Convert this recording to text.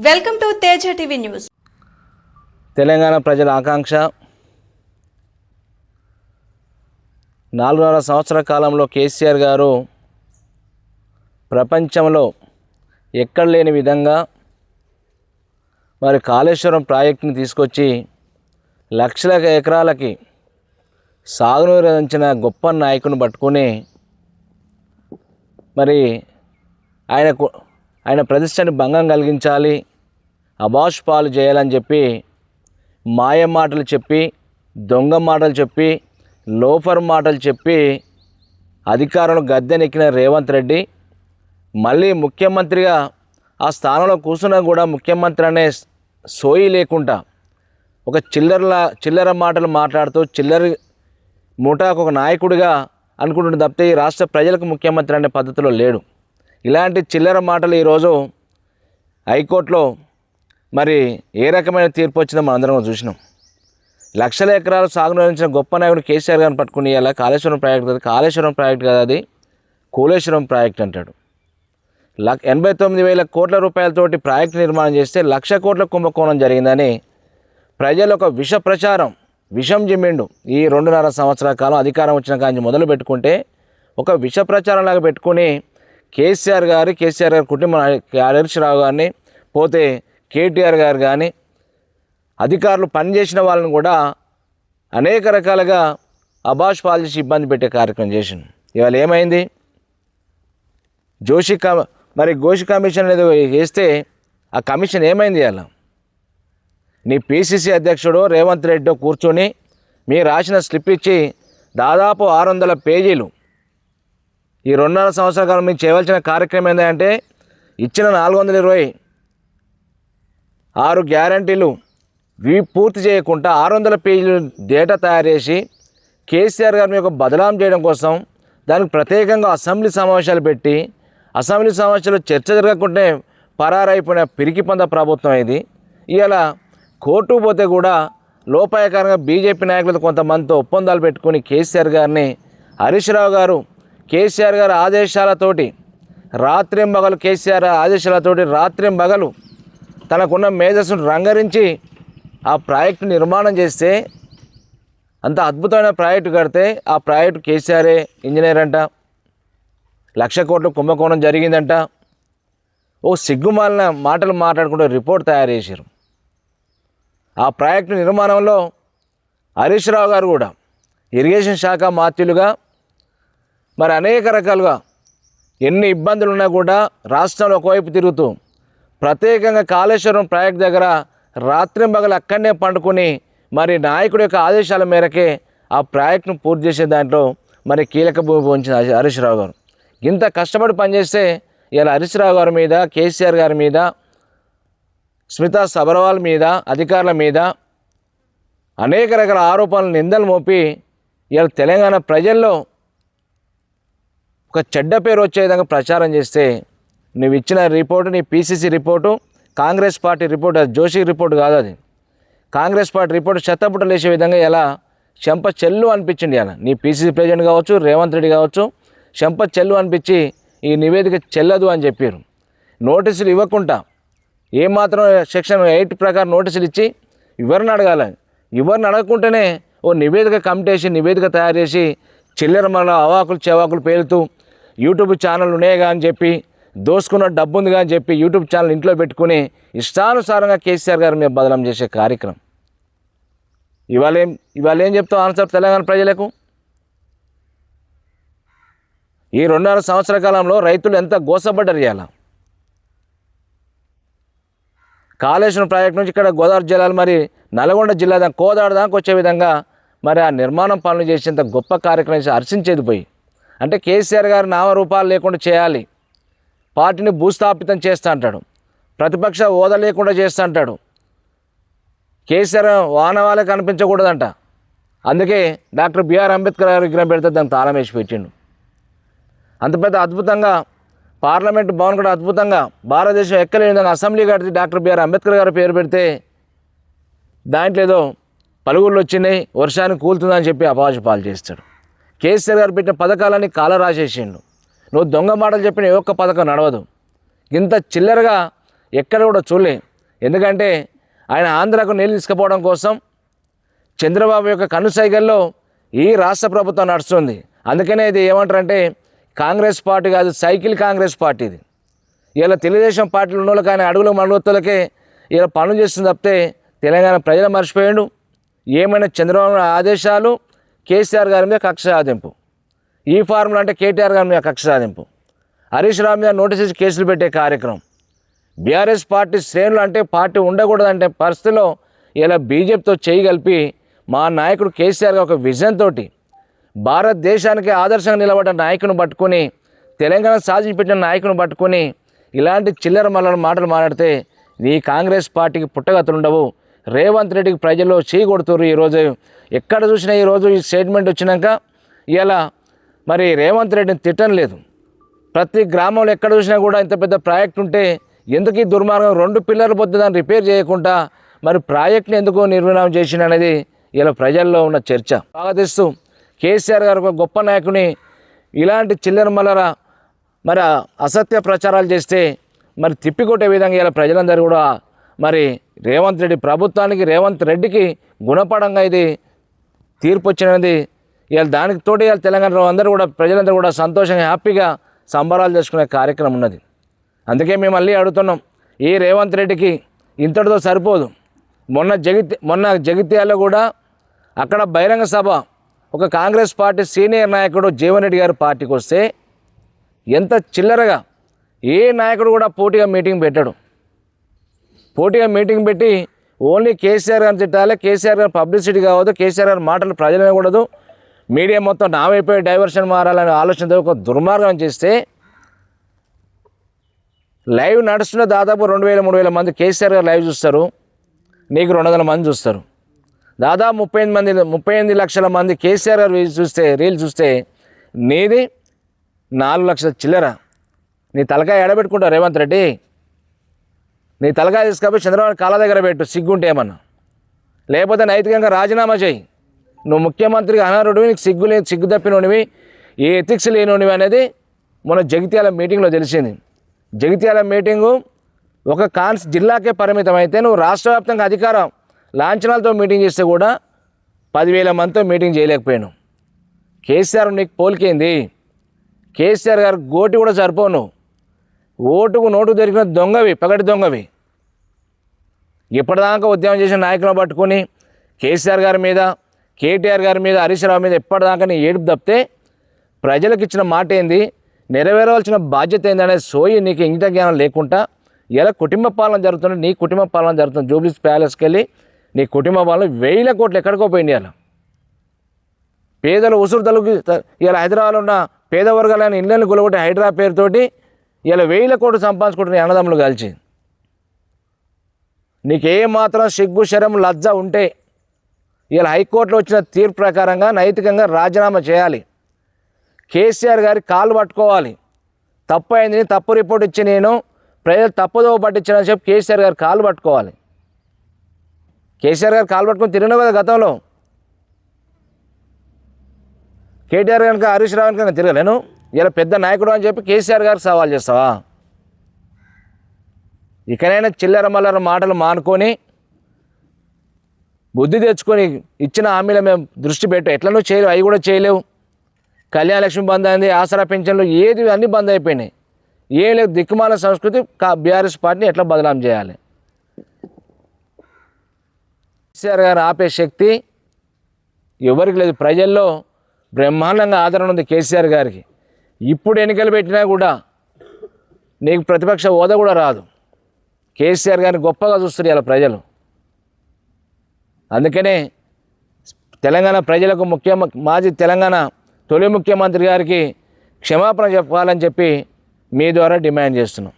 Welcome to Teja TV news. Telangana ప్రజల ఆకాంక్ష 4.5 సంవత్సరాల కాలంలో కేసీఆర్ గారు ప్రపంచంలో ఎక్కడ లేని విధంగా మరి కాళేశ్వరం ప్రాజెక్టుని తీసుకొచ్చి లక్షల ఎకరాలకి సాగునీరు అందించిన గొప్ప నాయకుని పట్టుకొని మరి ఆయన ప్రతిష్టని భంగం కలిగించాలి, అబాష్ పాలు చేయాలని చెప్పి మాయ మాటలు చెప్పి, దొంగ మాటలు చెప్పి, లోఫర్ మాటలు చెప్పి అధికారంలో గద్దెనెక్కిన రేవంత్ రెడ్డి మళ్ళీ ముఖ్యమంత్రిగా ఆ స్థానంలో కూర్చున్నా కూడా ముఖ్యమంత్రి అనే సోయి లేకుండా ఒక చిల్లర మాటలు మాట్లాడుతూ చిల్లర ముఠాకు ఒక నాయకుడిగా అనుకుంటున్న తప్పితే ఈ రాష్ట్ర ప్రజలకు ముఖ్యమంత్రి అనే పద్ధతిలో లేడు. ఇలాంటి చిల్లర మాటలు ఈరోజు హైకోర్టులో మరి ఏ రకమైన తీర్పు వచ్చిందో మనందరం చూసినాం. లక్షల ఎకరాలు సాగునీరించిన గొప్ప నాయకుడు కేసీఆర్ గారిని పట్టుకుని ఇలా కాళేశ్వరం ప్రాజెక్ట్ కదా అది కూలేశ్వరం ప్రాజెక్ట్ అంటాడు. 89,000 కోట్ల రూపాయలతోటి ప్రాజెక్టు నిర్మాణం చేస్తే 1,00,000 కోట్ల కుంభకోణం జరిగిందని ప్రజలు ఒక విషం జిమ్మిండు. ఈ 2.5 సంవత్సరాల కాలం అధికారం వచ్చిన కానీ మొదలు పెట్టుకుంటే ఒక విష ప్రచారంలాగా పెట్టుకుని కేసీఆర్ గారి కుటుంబం హరీష్ రావు గారిని పోతే కేటీఆర్ గారు కానీ అధికారులు పనిచేసిన వాళ్ళని కూడా అనేక రకాలుగా అబాష్ పాలు చేసి ఇబ్బంది పెట్టే కార్యక్రమం చేసింది. ఇవాళ ఏమైంది? గోషి కమిషన్ అనేది వేస్తే ఆ కమిషన్ ఏమైంది? ఇవాళ నీ పిసిసి అధ్యక్షుడు రేవంత్ రెడ్డి కూర్చొని మీరు రాసిన స్లిప్ ఇచ్చి దాదాపు 600 పేజీలు ఈ 2.5 సంవత్సరాల కాలం మీకు చేయవలసిన కార్యక్రమం ఏంటంటే ఇచ్చిన 426 గ్యారంటీలు పూర్తి చేయకుండా 600 పేజీలు డేటా తయారు చేసి కేసీఆర్ గారిని ఒక బదలాం చేయడం కోసం దానికి ప్రత్యేకంగా అసెంబ్లీ సమావేశాలు పెట్టి అసెంబ్లీ సమావేశాలు చర్చ జరగకుంటే పరారైపోయిన పిరికి పంద ప్రభుత్వం ఇది. ఇలా కోర్టు పోతే కూడా లోపాయకారంగా బీజేపీ నాయకులతో కొంతమందితో ఒప్పందాలు పెట్టుకుని కేసీఆర్ గారిని హరీష్ రావు గారు కేసీఆర్ గారి ఆదేశాలతోటి రాత్రింబగలు తనకున్న మేధస్సును రంగరించి ఆ ప్రాజెక్టు నిర్మాణం చేస్తే అంత అద్భుతమైన ప్రాజెక్టు కడితే ఆ ప్రాజెక్టు కేసీఆరే ఇంజనీర్ అంట, 1,00,000 కోట్ల కుంభకోణం జరిగిందంట. ఓ సిగ్గుమాలిన మాటలు మాట్లాడుకుంటూ రిపోర్ట్ తయారు చేశారు. ఆ ప్రాజెక్టు నిర్మాణంలో హరీష్ రావు గారు కూడా ఇరిగేషన్ శాఖ మాత్యులుగా మరి అనేక రకాలుగా ఎన్ని ఇబ్బందులు ఉన్నా కూడా రాష్ట్రంలో ఒకవైపు తిరుగుతూ ప్రత్యేకంగా కాళేశ్వరం ప్రాజెక్టు దగ్గర రాత్రింబగలు అక్కడనే పండుకొని మరి నాయకుడి యొక్క ఆదేశాల మేరకే ఆ ప్రాజెక్టును పూర్తి చేసే దాంట్లో మరి కీలక భూమి వహించిన హరీష్ రావు గారు ఇంత కష్టపడి పనిచేస్తే ఇలా హరీష్ రావు గారి మీద, కేసీఆర్ గారి మీద, స్మితా సబర్వాల్ మీద, అధికారుల మీద అనేక రకాల ఆరోపణలు నిందలు మోపి ఇలా తెలంగాణ ప్రజల్లో ఒక చెడ్డ పేరు వచ్చే విధంగా ప్రచారం చేస్తే నువ్వు ఇచ్చిన రిపోర్టు, నీ PCC report, Congress party report, అది జోషి రిపోర్టు కాదు, అది కాంగ్రెస్ పార్టీ రిపోర్టు చెత్తపుట్టలు వేసే విధంగా ఎలా చెంప చెల్లు అనిపించింది. అలా నీ పిసిసి ప్రెసిడెంట్ కావచ్చు, రేవంత్ రెడ్డి కావచ్చు, చెంప చెల్లు అనిపించి ఈ నివేదిక చెల్లదు అని చెప్పారు. నోటీసులు ఇవ్వకుండా ఏమాత్రం సెక్షన్ 8 ప్రకారం నోటీసులు ఇచ్చి ఎవరిని అడగకుండానే ఓ నివేదిక కమిటీ వేసి నివేదిక తయారు చేసి చిల్లర మన చెవాకులు పేలుతూ యూట్యూబ్ ఛానల్ ఉన్నాయిగా అని చెప్పి, దోసుకున్న డబ్బు ఉందిగా అని చెప్పి యూట్యూబ్ ఛానల్ ఇంట్లో పెట్టుకుని ఇష్టానుసారంగా కేసీఆర్ గారి మీద బదనాం చేసే కార్యక్రమం. ఇవాళ ఏం చెప్తావు ఆన్సర్ తెలంగాణ ప్రజలకు? ఈ 2.5 సంవత్సరాల కాలంలో రైతులు ఎంత గోసపడ్డారు. ఇవాళ కాళేశ్వరం ప్రాజెక్టు నుంచి ఇక్కడ గోదావరి జిల్లాలు మరి నల్గొండ జిల్లా కోదాడ దాకా వచ్చే విధంగా మరి ఆ నిర్మాణం పనులు చేసేంత గొప్ప కార్యక్రమం హర్షించేది పోయి అంటే కేసీఆర్ గారి నామరూపాలు లేకుండా చేయాలి, పార్టీని భూస్థాపితం చేస్తా అంటాడు, ప్రతిపక్ష హోదా లేకుండా చేస్తా అంటాడు, కేసీఆర్ వానవాళ్ళకి కనిపించకూడదంట. అందుకే డాక్టర్ బిఆర్ అంబేద్కర్ గారు విగ్రహం పెడితే దాన్ని తాళం వేసి పెట్టిండు. అంత పెద్ద అద్భుతంగా పార్లమెంట్ భవన్ కూడా అద్భుతంగా భారతదేశం ఎక్కలేని విధంగా అసెంబ్లీ కడితే డాక్టర్ బిఆర్ అంబేద్కర్ గారు పేరు పెడితే దాంట్లో ఏదో పలుగుళ్ళు వచ్చినాయి, వర్షానికి కూలుతుందని చెప్పి అపవాసు పాలు చేస్తాడు. కేసీఆర్ గారు పెట్టిన పథకాలన్నీ కాల రాసేసిండు. నువ్వు దొంగ మాటలు చెప్పిన ఏ ఒక్క పథకం నడవదు. ఇంత చిల్లరగా ఎక్కడ కూడా చూడలే. ఎందుకంటే ఆయన ఆంధ్రాకు నీళ్ళు తీసుకుపోవడం కోసం చంద్రబాబు యొక్క కనుసైగల్లో ఈ రాష్ట్ర ప్రభుత్వం నడుస్తుంది. అందుకనే ఇది ఏమంటారంటే కాంగ్రెస్ పార్టీ కాదు, సైకిల్ కాంగ్రెస్ పార్టీ ఇది. ఇలా తెలుగుదేశం పార్టీలు ఉన్న వాళ్ళకి ఆయన అడుగుల మనుగొత్తులకే ఇలా పనులు చేస్తుంది తప్పితే తెలంగాణ ప్రజలు మర్చిపోయాడు. ఏమైనా చంద్రబాబు ఆదేశాలు, కేసీఆర్ గారి మీద కక్ష సాధింపు. ఈ ఫార్ములా అంటే కేటీఆర్ గారి మీద కక్ష సాధింపు, హరీష్ రావు మీద నోటీస్ ఇచ్చి కేసులు పెట్టే కార్యక్రమం. బీఆర్ఎస్ పార్టీ శ్రేణులు అంటే పార్టీ ఉండకూడదంటే పరిస్థితిలో ఇలా బీజేపీతో చేయగలిపి మా నాయకుడు కేసీఆర్ గారు ఒక విజన్ తోటి భారతదేశానికి ఆదర్శంగా నిలబడ్డ నాయకుని పట్టుకొని, తెలంగాణ సాధించి పెట్టిన నాయకుని పట్టుకొని ఇలాంటి చిల్లర మల్లర మాటలు మాట్లాడితే నీ కాంగ్రెస్ పార్టీకి పుట్టగతులు ఉండవు. రేవంత్ రెడ్డికి ప్రజల్లో చేయగొడుతున్నారు. ఈరోజు ఎక్కడ చూసినా ఈరోజు ఈ స్టేట్మెంట్ వచ్చినాక ఇలా మరి రేవంత్ రెడ్డిని తిట్టం లేదు. ప్రతి గ్రామంలో ఎక్కడ చూసినా కూడా ఇంత పెద్ద ప్రాజెక్ట్ ఉంటే ఎందుకు ఈ దుర్మార్గం 2 పిల్లర్లు పొద్దు దాన్ని రిపేర్ చేయకుండా మరి ప్రాజెక్ట్ని ఎందుకు నిర్మాణం చేసిన అనేది ఇలా ప్రజల్లో ఉన్న చర్చ. స్వాగతిస్తూ కేసీఆర్ గారు ఒక గొప్ప నాయకుని ఇలాంటి చిల్లర మల్లర మరి అసత్య ప్రచారాలు చేస్తే మరి తిప్పికొట్టే విధంగా ఇలా ప్రజలందరూ కూడా మరి రేవంత్ రెడ్డి ప్రభుత్వానికి, రేవంత్ రెడ్డికి గుణపడంగా ఇది తీర్పు వచ్చినది. ఇవాళ దానికి తోటి ఇవాళ తెలంగాణలో అందరూ కూడా ప్రజలందరూ కూడా సంతోషంగా హ్యాపీగా సంబరాలు చేసుకునే కార్యక్రమం ఉన్నది. అందుకే మేము మళ్ళీ అడుగుతున్నాం, ఈ రేవంత్ రెడ్డికి ఇంతటితో సరిపోదు. మొన్న జగిత్యాలలో కూడా అక్కడ బహిరంగ సభ ఒక కాంగ్రెస్ పార్టీ సీనియర్ నాయకుడు జీవన్ రెడ్డి గారి పార్టీకి వస్తే ఎంత చిల్లరగా ఏ నాయకుడు కూడా పోటీగా మీటింగ్ పెట్టాడు. పోటీగా మీటింగ్ పెట్టి ఓన్లీ కేసీఆర్ గారిని తిట్టాలి, కేసీఆర్ గారు పబ్లిసిటీ కావద్దు, కేసీఆర్ గారి మాటలు ప్రజలు వినకూడదు, మీడియా మొత్తం నా వైపు డైవర్షన్ మారాలనే ఆలోచనతో ఒక దుర్మార్గం చేస్తే లైవ్ నడుస్తున్న దాదాపు 2000-3000 మంది కేసీఆర్ గారు లైవ్ చూస్తారు, నీకు 200 మంది చూస్తారు. దాదాపు 38 లక్షల మంది కేసీఆర్ గారు రీల్ చూస్తే నీది 4 లక్షల చిల్లర. నీ తలకాయ ఎడబెట్టుకుంటావు రేవంత్ రెడ్డి, నీ తలకాయ తీసుకపోయి చంద్రబాబు కాళ్ళ దగ్గర పెట్టు సిగ్గుంటే ఏమన్నా, లేకపోతే నైతికంగా రాజీనామా చేయి. నువ్వు ముఖ్యమంత్రికి అనర్హుడివి, నీకు సిగ్గు తప్పినోనివి, ఏ ఎథిక్స్ లేనివి అనేది మొన్న జగిత్యాల మీటింగ్లో తెలిసింది. జగిత్యాల మీటింగు ఒక జిల్లాకే పరిమితం అయితే నువ్వు రాష్ట్ర వ్యాప్తంగా అధికారం లాంఛనాలతో మీటింగ్ చేస్తే కూడా 10,000 మందితో మీటింగ్ చేయలేకపోయాను. కేసీఆర్ నీకు పోలికేంది? కేసీఆర్ గారు గోటి కూడా సరిపోను. ఓటుకు నోటు దొరికిన దొంగవి, పగటి దొంగవి. ఇప్పటిదాకా ఉద్యమం చేసిన నాయకులను పట్టుకొని కేసీఆర్ గారి మీద, కేటీఆర్ గారి మీద, హరీష్ రావు మీద ఎప్పటిదాకా నీ ఏడుపు తప్పితే ప్రజలకు ఇచ్చిన మాట ఏంది, నెరవేరవలసిన బాధ్యత ఏంది అనేది సోయి నీకు ఇంగిత జ్ఞానం లేకుండా ఇలా కుటుంబ పాలన జరుగుతుంది. నీ కుటుంబ పాలన జరుగుతుంది. జూబ్లీస్ ప్యాలెస్కి వెళ్ళి నీ కుటుంబ పాలన 1000 కోట్లు ఎక్కడికో పోయింది. అలా పేదలు ఉసురు తలుగు ఇలా హైదరాబాద్లో ఉన్న పేద వర్గాలైన ఇళ్ళని గులగొట్టి హైడ్రా పేరుతోటి ఇలా 1000 కోట్లు సంపాదించుకుంటున్న అన్నదమ్ములు కలిసి. నీకేమాత్రం సిగ్గు, శరం, లజ్జ ఉంటే ఇలా హైకోర్టులో వచ్చిన తీర్పు ప్రకారంగా నైతికంగా రాజీనామా చేయాలి. కేసీఆర్ గారి కాళ్ళు పట్టుకోవాలి. తప్పు అయింది, తప్పు రిపోర్ట్ ఇచ్చి నేను ప్రజలు తప్పుదో పట్టించానని చెప్పి కేసీఆర్ గారు కాళ్ళు పట్టుకోవాలి. కేసీఆర్ గారు కాళ్ళు పట్టుకొని తిరిగినావు కదా గతంలో. కేటీఆర్ కనుక హరీష్ రావు కనుక తిరగలేను, ఇలా పెద్ద నాయకుడు అని చెప్పి కేసీఆర్ గారికి సవాల్ చేస్తావా? ఇకనైనా చిల్లర మల్లర మాటలు మానుకొని బుద్ధి తెచ్చుకొని ఇచ్చిన హామీల మేము దృష్టి పెట్టు. ఎట్లనో చేయలేవు, అవి కూడా చేయలేవు. కళ్యాణ లక్ష్మి బంద్ అయింది, ఆసరా పెన్షన్లు ఏది అన్నీ బంద్ అయిపోయినాయి. ఏం లేదు. దిక్కుమాల సంస్కృతి బీఆర్ఎస్ పార్టీని ఎట్లా బదనాం చేయాలి. కేసీఆర్ గారు ఆపే శక్తి ఎవరికి లేదు. ప్రజల్లో బ్రహ్మాండంగా ఆదరణ ఉంది కేసీఆర్ గారికి. ఇప్పుడు ఎన్నికలు పెట్టినా కూడా నీకు ప్రతిపక్ష హోదా కూడా రాదు. కేసీఆర్ గారిని గొప్పగా చూస్తారు ఇలా ప్రజలు. అందుకనే తెలంగాణ ప్రజలకు మాజీ తెలంగాణ తొలి ముఖ్యమంత్రి గారికి క్షమాపణ చెప్పాలని చెప్పి మీ ద్వారా డిమాండ్ చేస్తున్నాం.